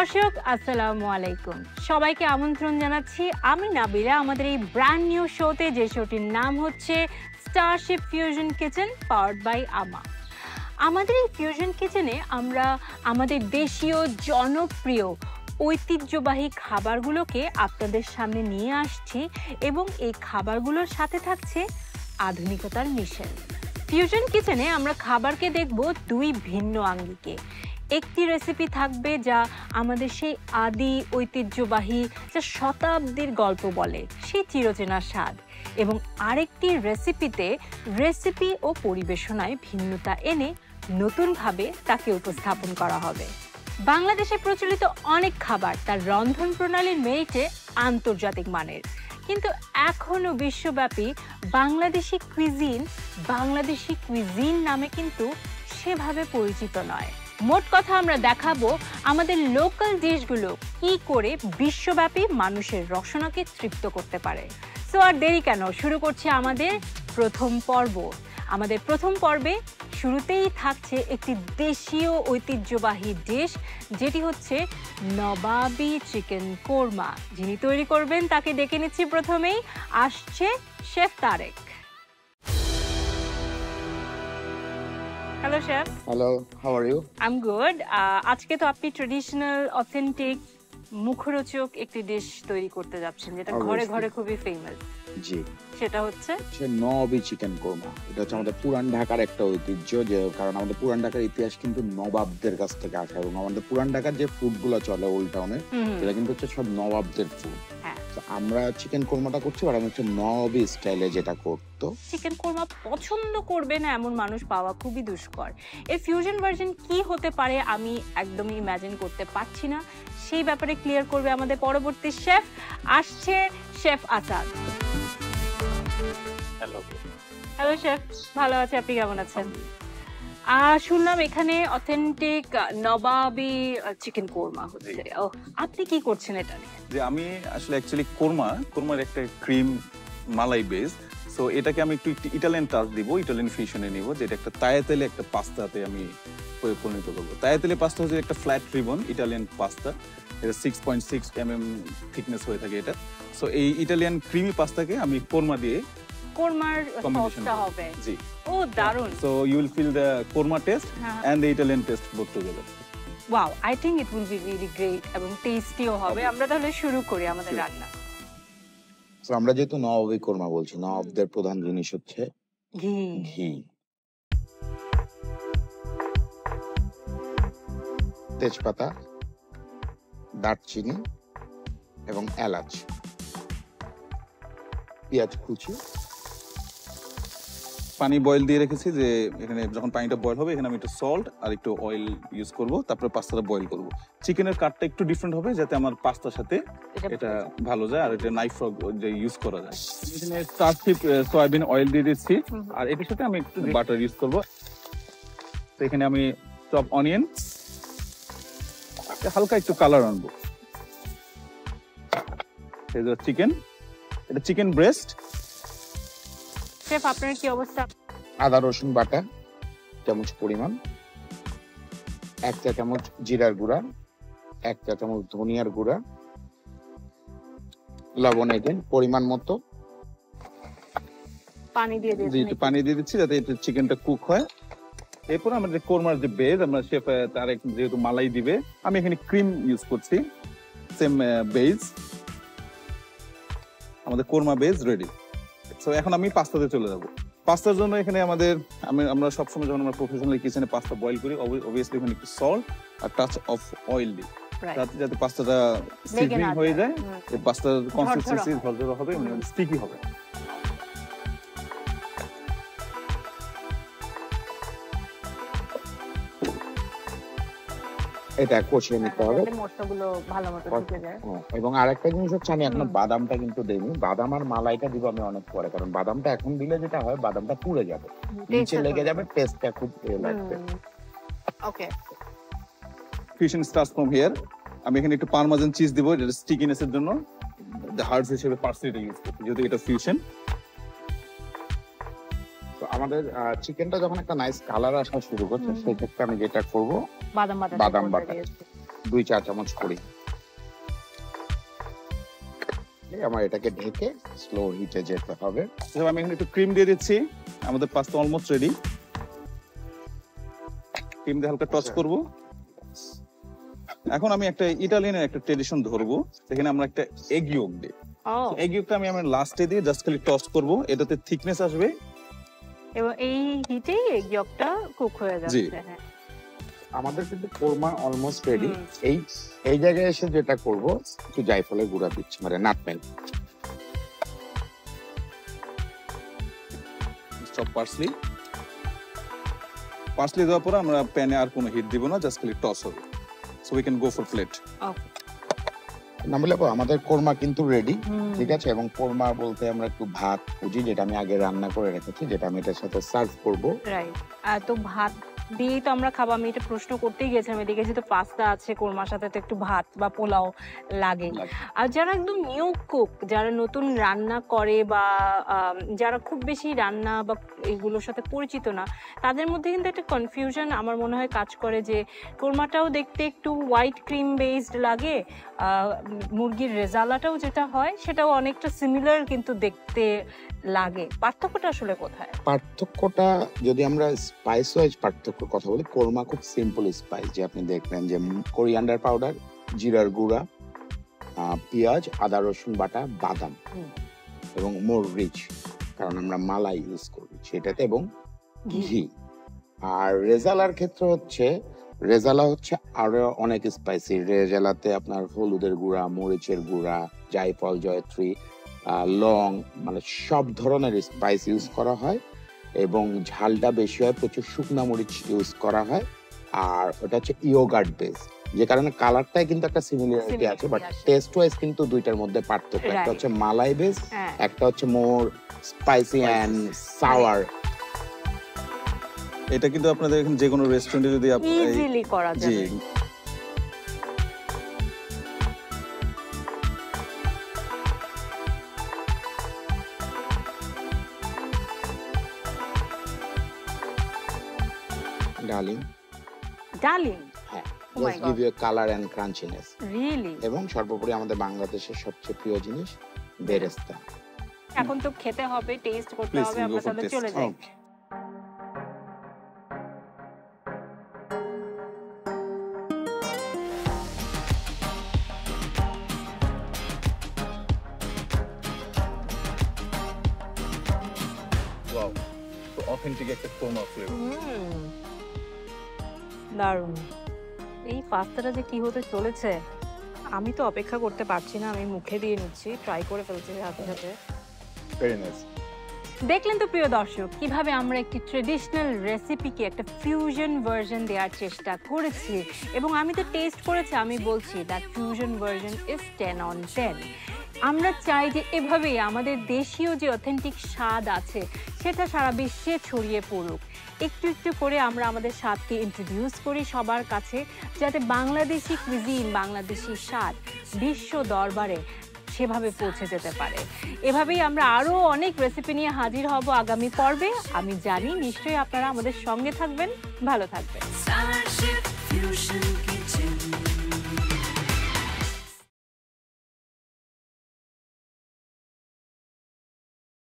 দর্শক আসসালামু আলাইকুম, সবাইকে আমন্ত্রণ জানাচ্ছি আমি নাবিলা আমাদের এই ব্র্যান্ড নিউ শোতে, যে শোটির নাম হচ্ছে Starship Fusion Kitchen powered by আমা। আমাদের এই ফিউশন কিচেনে আমরা আমাদের দেশীয় জনপ্রিয় ঐতিহ্যবাহী খাবারগুলোকে আপনাদের সামনে নিয়ে আসছি এবং এই খাবারগুলোর সাথে থাকছে আধুনিকতার মিশেল। ফিউশন কিচেনে আমরা খাবারকে দেখব দুই ভিন্ন আঙ্গিকে। একটি রেসিপি থাকবে যা আমাদের সেই আদি ঐতিহ্যবাহী, যা শতাব্দীর গল্প বলে, সেই চিরচেনা স্বাদ, এবং আরেকটি রেসিপিতে রেসিপি ও পরিবেশনায় ভিন্নতা এনে নতুনভাবে তাকে উপস্থাপন করা হবে। বাংলাদেশে প্রচলিত অনেক খাবার তার রন্ধন প্রণালীর মেরিটে আন্তর্জাতিক মানের, কিন্তু এখনও বিশ্বব্যাপী বাংলাদেশি কুইজিন নামে কিন্তু সেভাবে পরিচিত নয়। মোট কথা আমরা দেখাবো আমাদের লোকাল ডিশগুলো কি করে বিশ্বব্যাপী মানুষের রসনাকে তৃপ্ত করতে পারে। সো আর দেরি কেন, শুরু করছি আমাদের প্রথম পর্ব। আমাদের প্রথম পর্বে শুরুতেই থাকছে একটি দেশীয় ঐতিহ্যবাহী ডিশ, যেটি হচ্ছে নবাবী চিকেন কোরমা। যিনি তৈরি করবেন তাকে ডেকে নিচ্ছি। প্রথমেই আসছে chef Tareq. Hello chef. Hello, how are you? I am good. আজকে তো আপনি ট্রেডিশনাল অথেন্টিক মুখরোচক একটি ডিশ তৈরি করতে যাচ্ছেন, যেটা ঘরে ঘরে খুবই ফেমাস। জি, সেটা হচ্ছে নবাবী চিকেন কোরমা। এটা হচ্ছে আমাদের পুরান ঢাকার একটা ঐতিহ্য, যে কারণ আমাদের পুরান ঢাকার ইতিহাস কিন্তু নবাবদের কাছ থেকে আসা, এবং আমাদের পুরান ঢাকার যে ফুডগুলো চলে ওল্ড টাউনে, এটা কিন্তু হচ্ছে সব নবাবদের ফুড। আমরা চিকেন কোরমাটা করছি, আর আমি হচ্ছে নবাবী স্টাইলে যেটা করতো। চিকেন কোরমা পছন্দ করবে না এমন মানুষ পাওয়া খুবই দুষ্কর। এর ফিউশন ভার্সন কি হতে পারে আমি একদমই ইমাজিন করতে পারছি না। সেই ব্যাপারে ক্লিয়ার করবে আমাদের পরবর্তী শেফ। আসছে chef Asad. Hello. Hello chef, ভালো আছি, আপনি কেমন আছেন? শুনলাম এখানে অথেন্টিক নবাবী চিকেন কোরমা হচ্ছে। আপনি কি করছেন এটা নিয়ে? যে আমি আসলে অ্যাকচুয়ালি কোরমার একটা ক্রিম মালাই বেস, সো এটাকে আমি একটু ইটালিয়ান টাচ দিব, ইটালিয়ান ফিউশনে নিব, যেটা একটা তায়াতেলে একটা পাস্তাতে আমি পরিণত করবো। তায়াতেলে পাস্তা হচ্ছে একটা ফ্ল্যাট রিবন ইটালিয়ান পাস্তা, এটা 6.6 mm থিকনেস হয়ে থাকে এটা। সো এই ইটালিয়ান ক্রিমি পাস্তাকে আমি কোরমা দিয়ে কোরমার সসটা হবে। জি, ও দারুন। So you will feel the korma taste and the Italian taste both together. Wow, I think it will be really great এবং টেস্টিও হবে। আমরা তাহলে শুরু করি আমাদের রান্না। তো আমরা যেহেতু নবাবী কোরমা বলছি, নবাবদের প্রধান জিনিস হচ্ছে ঘি, তেজপাতা, দারচিনি এবং এলাচ, পেঁয়াজ কুচি। পানি বয়েল দিয়ে রেখেছি, যে এখানে যখন পানিটা বয়েল হবে এখানে আমি একটু সল্ট আর একটু অয়েল ইউজ করব, তারপরে পাস্তাটা বয়েল করব। চিকেনের কাটটা একটু ডিফারেন্ট হবে, যাতে আমার পাস্তার সাথে এটা ভালো যায় আর এটা নাইফ যে ইউজ করা যায়। এখানে স্টারশিপ সয়াবিন অয়েল দিয়ে দিচ্ছি, আর এটার সাথে আমি একটু বাটার ইউজ করব। তো এখানে আমি চপ অনিয়ন, হালকা একটু কালার আনবো। এই যে চিকেন, এটা চিকেন ব্রেস্ট। শেফ আপনার কি অবস্থা? আদা রসুন বাটা চামচ পরিমাণ, 1 চা চামচ জিরার গুঁড়া, 1 চা চামচ ধনিয়ার গুঁড়া, লবণ এখানে পরিমাণ মতো, পানি দিয়ে দিচ্ছি। পানি দিয়ে দিচ্ছি যাতে চিকেনটা কুক হয়। এরপর আমাদের কোরমার যে বেজ, আমরা শেফ তার যেহেতু মালাই দিবে, আমি এখানে ক্রিম ইউজ করছি, সেম বেজ। আমাদের কোরমা বেজ রেডি। সো এখন আমি পাস্তাতে চলে যাব। পাস্তার জন্য এখানে আমরা সবসময় যখন আমরা প্রফেশনাল কিচেনে পাস্তা বয়েল করি, অবভিয়াসলি এখানে একটু সল্ট আর টাচ অফ অয়েল দিই, যাতে পাস্তাটা সিজনিং হয়ে যায়, পাস্তার কনসিস্টেন্সি ঝরঝরে হবে এবং স্টিকি হবে। এটা কষিয়ে নিতে হবে মশলাগুলো ভালোমতো ঢুকে যায়। এবং আরেকটা জিনিস হচ্ছে, আমি এখনো বাদামটা কিন্তু দেইনি। বাদাম আর মালাইটা দিব আমি অনেক পরে, কারণ বাদামটা এখন দিলে যেটা হয়, বাদামটা পুড়ে যাবে, নিচে লেগে যাবে, টেস্টটা খুব লাগবে। ওকে, ফিউশন স্টার্টস ফ্রম হিয়ার। আমি এখানে একটু পারমেজান চিজ দিব, এটা স্টিকিনেসের জন্য। হার্বস হিসেবে পার্সলিটা ইউজ করছি, যেহেতু এটা ফিউশন। তো আমাদের চিকেনটা যখন একটা নাইস কালার আসা শুরু করছে, সেই ক্ষেত্রে আমি যেটা করব, বাদাম বাটা 2 চা চামচ করি। আমার এটাকে ঢেকে স্লো হিটে যেতে হবে। আমি এখানে একটু ক্রিম দিয়ে দিচ্ছি। আমাদের পাস্তা অলমোস্ট রেডি। ক্রিম দিয়ে হালকা টচ করব। এখন আমি একটা ইটালিয়ানের একটা ট্রেডিশন ধরবো, সেখানে আমরা একটা এগ ইয়ক দিই। এগ ইয়কটা আমি আমার লাস্টে দিয়ে জাস্ট খালি টস করব, এটাতে থিকনেস আসবে এবং এই হিটেই এগ ইয়কটা কুক হয়ে যাচ্ছে। হ্যাঁ, আমাদের কিন্তু কোরমা অলমোস্ট রেডি। এই জায়গায় এসে যেটা করব, একটু জায়ফলের গুঁড়া দিচ্ছি, মানে নাটমেগ, চপ পার্সলি দেওয়ার পরে আমরা প্যানে আর কোনো হিট দিব না, জাস্ট খালি টস হবে। So we can go for plate. Okay, না বলে আমাদের কোরমা কিন্তু রেডি, ঠিক আছে। এবং কোরমা বলতে আমরা একটু ভাত বুঝি, যেটা আমি আগে রান্না করে রেখেছি, যেটা আমি এটার সাথে সার্ভ করব। রাইট। তো ভাত দিয়েই তো আমরা খাবো। আমি এটা প্রশ্ন করতেই গেছিলাম, এদিকে যেহেতু পাস্তা আছে, কোরমার সাথে তো একটু ভাত বা পোলাও লাগে। আর যারা একদম নিউ কুক, যারা নতুন রান্না করে বা যারা খুব বেশি রান্না বা এগুলোর সাথে পরিচিত না, তাদের মধ্যে কিন্তু একটা কনফিউশন আমার মনে হয় কাজ করে যে কোরমাটাও দেখতে একটু হোয়াইট ক্রিম বেসড লাগে, মুরগির রেজালাটাও যেটা হয় সেটাও অনেকটা সিমিলার কিন্তু দেখতে লাগে। পার্থক্যটা আসলে কোথায়? পার্থক্যটা যদি আমরা স্পাইস ওয়াইজ পার্থক্যের কথা বলি, কোরমা খুব সিম্পল স্পাইস, যে আপনি দেখবেন যে কোরিয়ান্ডার পাউডার, জিরার গুঁড়া, পেঁয়াজ, আদা রসুন বাটা, বাদাম, এবং মোর রিচ, কারণ আমরা মালাই ইউজ করি সেটাতে, এবং ঘি। আর রেজালার ক্ষেত্রে হচ্ছে, রেজালা হচ্ছে আরো অনেক স্পাইসি। রেজালাতে আপনার হলুদের গুঁড়া, মরিচের গুঁড়া, জায়ফল, জয়ত্রী, লং, মানে সব ধরনের স্পাইস ইউজ করা হয়, এবং ঝালটা বেশি হয়, প্রচুর শুকনা মরিচ ইউজ করা হয়। আর ওটা হচ্ছে ইয়োগার্ট বেস, যে কারণে কালারটাই কিন্তু একটা সিমিলারিটি আছে, বাট টেস্ট ওয়াইজ কিন্তু দুইটার মধ্যে পার্থক্য। একটা হচ্ছে মালাই বেস, একটা হচ্ছে মোর স্পাইসি অ্যান্ড সাওয়ার। এটা কিন্তু আপনাদের এখানে যে কোনো রেস্টুরেন্টে যদি আপনি ইজিলি করা যাবে। ডার্লিং, হ্যাঁ, just give you colour and crunchiness. Really. এবং সর্বোপরি আমাদের বাংলাদেশের সবচেয়ে প্রিয় জিনিস বেরেস্তা। এখন তো খেতে হবে, টেস্ট করতে হবে, আমরা তাহলে চলে যাই। ওয়াও, তো অথেন্টিক একটা কোরমা ফ্লেভার। দারুণ। এই পাস্তাটা যে কি হতে চলেছে, আমি তো অপেক্ষা করতে পারছি না। আমি মুখে দিয়ে নিচ্ছি, ট্রাই করে ফেলছি হাতে হাতে। Very nice. দেখলেন তো প্রিয় দর্শক, কিভাবে আমরা একটি ট্রেডিশনাল রেসিপিকে একটা ফিউশন ভার্সন দেওয়ার চেষ্টা করেছি, এবং আমি তো টেস্ট করেছি, আমি বলছি that fusion version is 10 on 10। আমরা চাই যে এভাবেই আমাদের দেশীয় যে অথেন্টিক স্বাদ আছে সেটা সারা বিশ্বে ছড়িয়ে পড়ুক। একটু একটু করে আমরা আমাদের স্বাদকে ইন্ট্রোডিউস করি সবার কাছে, যাতে বাংলাদেশি কুইজিন, বাংলাদেশি স্বাদ বিশ্ব দরবারে সেভাবে পৌঁছে যেতে পারে। এভাবেই আমরা আরও অনেক রেসিপি নিয়ে হাজির হব আগামী পর্বে। আমি জানি নিশ্চয়ই আপনারা আমাদের সঙ্গে থাকবেন। ভালো থাকবেন।